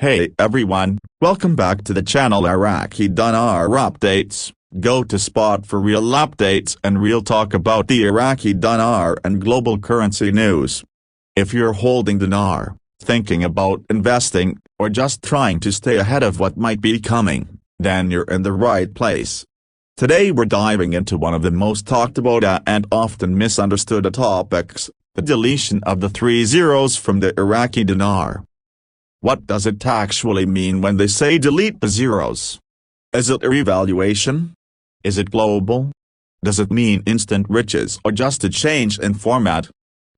Hey everyone, welcome back to the channel Iraqi Dinar Updates. Go to spot for real updates and real talk about the Iraqi dinar and global currency news. If you're holding dinar, thinking about investing, or just trying to stay ahead of what might be coming, then you're in the right place. Today we're diving into one of the most talked about and often misunderstood topics, the deletion of the 3 zeros from the Iraqi dinar. What does it actually mean when they say delete the zeros? Is it a revaluation? Is it global? Does it mean instant riches or just a change in format?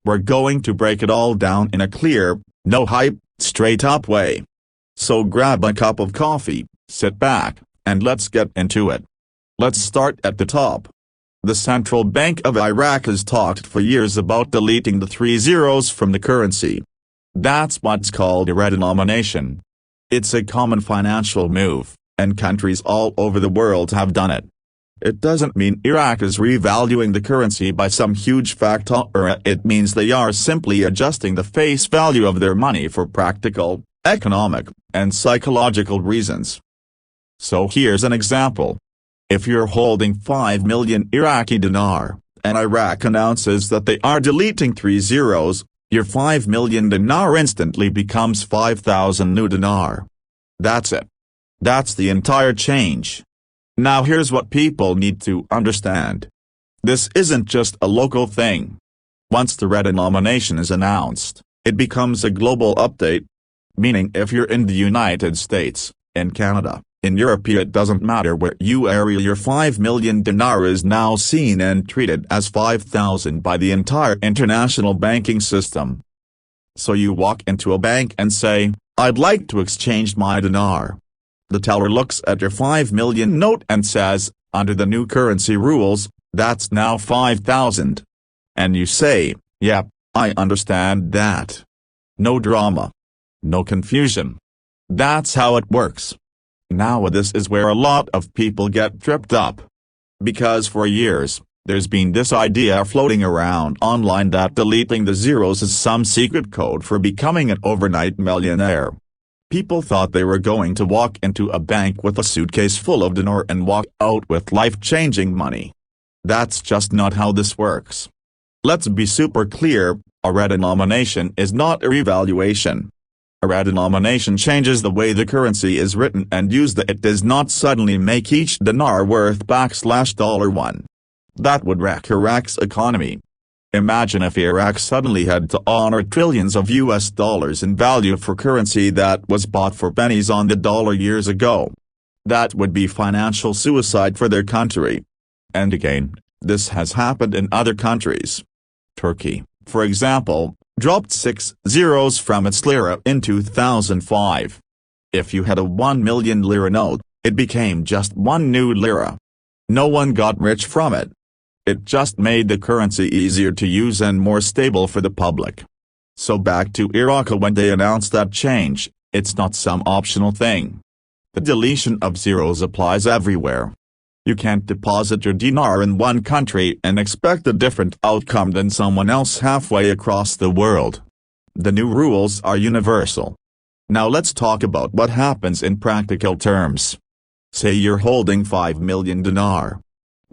We're going to break it all down in a clear, no hype, straight up way. So grab a cup of coffee, sit back, and let's get into it. Let's start at the top. The Central Bank of Iraq has talked for years about deleting the 3 zeros from the currency. That's what's called a redenomination. It's a common financial move, and countries all over the world have done it. It doesn't mean Iraq is revaluing the currency by some huge factor, it means they are simply adjusting the face value of their money for practical, economic, and psychological reasons. So here's an example. If you're holding 5 million Iraqi dinar, and Iraq announces that they are deleting 3 zeros, your 5 million dinar instantly becomes 5,000 new dinar. That's it. That's the entire change. Now here's what people need to understand. This isn't just a local thing. Once the redenomination is announced, it becomes a global update. Meaning if you're in the United States, in Canada, in Europe, it doesn't matter where you are, your 5 million dinar is now seen and treated as 5,000 by the entire international banking system. So you walk into a bank and say, "I'd like to exchange my dinar." The teller looks at your 5 million note and says, "Under the new currency rules, that's now 5,000. And you say, "Yep, I understand that." No drama. No confusion. That's how it works. Now this is where a lot of people get tripped up. Because for years, there's been this idea floating around online that deleting the zeros is some secret code for becoming an overnight millionaire. People thought they were going to walk into a bank with a suitcase full of dinar and walk out with life-changing money. That's just not how this works. Let's be super clear, a redenomination is not a revaluation. A redenomination changes the way the currency is written and used. It does not suddenly make each dinar worth $1. That would wreck Iraq's economy. Imagine if Iraq suddenly had to honor trillions of US dollars in value for currency that was bought for pennies on the dollar years ago. That would be financial suicide for their country. And again, this has happened in other countries. Turkey, for example, dropped 6 zeros from its lira in 2005. If you had a 1 million lira note, it became just 1 new lira. No one got rich from it. It just made the currency easier to use and more stable for the public. So back to Iraq. When they announced that change, it's not some optional thing. The deletion of zeros applies everywhere. You can't deposit your dinar in one country and expect a different outcome than someone else halfway across the world. The new rules are universal. Now let's talk about what happens in practical terms. Say you're holding 5 million dinar.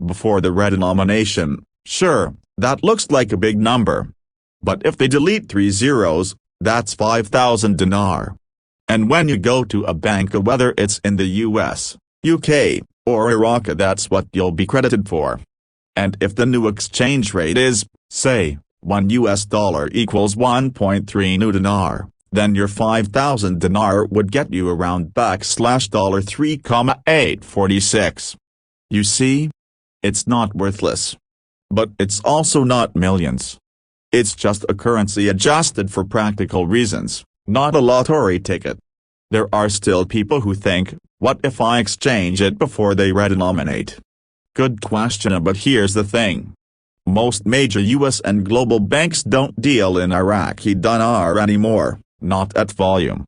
Before the redenomination, sure, that looks like a big number. But if they delete 3 zeros, that's 5,000 dinar. And when you go to a bank, whether it's in the US, UK, or Iraq, that's what you'll be credited for. And if the new exchange rate is, say, $1 equals 1.3 new dinar, then your 5,000 dinar would get you around $3,846. You see? It's not worthless. But it's also not millions. It's just a currency adjusted for practical reasons, not a lottery ticket. There are still people who think, what if I exchange it before they redenominate? Good question, but here's the thing. Most major US and global banks don't deal in Iraqi dinar anymore, not at volume.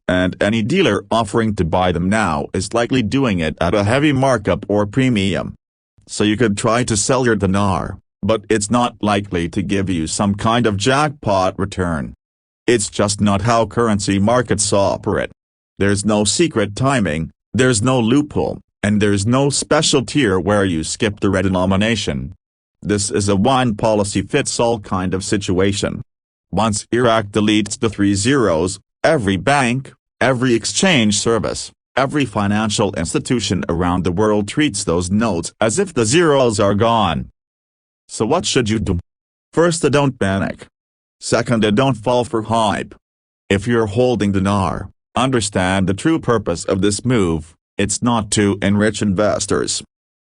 And any dealer offering to buy them now is likely doing it at a heavy markup or premium. So you could try to sell your dinar, but it's not likely to give you some kind of jackpot return. It's just not how currency markets operate. There's no secret timing, there's no loophole, and there's no special tier where you skip the redenomination. This is a one-policy-fits-all kind of situation. Once Iraq deletes the 3 zeros, every bank, every exchange service, every financial institution around the world treats those notes as if the zeros are gone. So what should you do? First, don't panic. Second, don't fall for hype. If you're holding dinar, understand the true purpose of this move. It's not to enrich investors.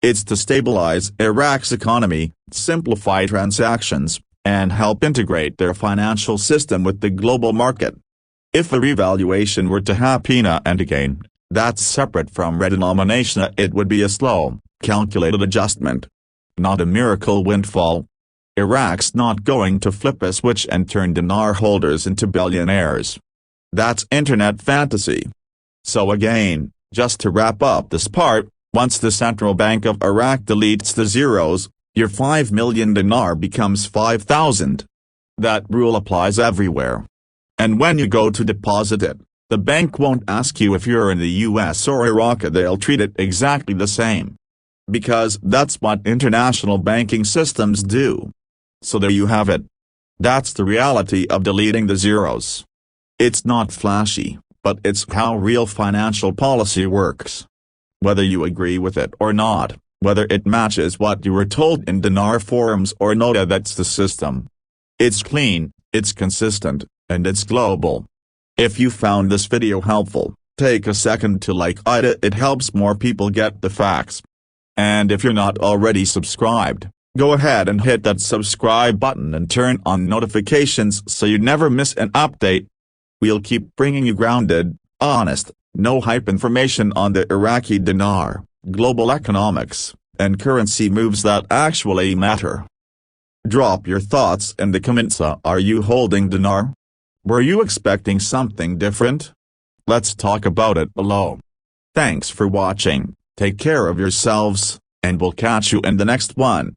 It's to stabilize Iraq's economy, simplify transactions, and help integrate their financial system with the global market. If a revaluation were to happen and again, that's separate from redenomination. It would be a slow, calculated adjustment. Not a miracle windfall. Iraq's not going to flip a switch and turn dinar holders into billionaires. That's internet fantasy. So again, just to wrap up this part, once the Central Bank of Iraq deletes the zeros, your 5 million dinar becomes 5,000. That rule applies everywhere. And when you go to deposit it, the bank won't ask you if you're in the US or Iraq. They'll treat it exactly the same. Because that's what international banking systems do. So there you have it. That's the reality of deleting the zeros. It's not flashy, but it's how real financial policy works. Whether you agree with it or not, whether it matches what you were told in dinar forums or not, that's the system. It's clean, it's consistent, and it's global. If you found this video helpful, take a second to like it. It helps more people get the facts. And if you're not already subscribed, go ahead and hit that subscribe button and turn on notifications so you never miss an update. We'll keep bringing you grounded, honest, no hype information on the Iraqi dinar, global economics, and currency moves that actually matter. Drop your thoughts in the comments. Are you holding dinar? Were you expecting something different? Let's talk about it below. Thanks for watching, take care of yourselves, and we'll catch you in the next one.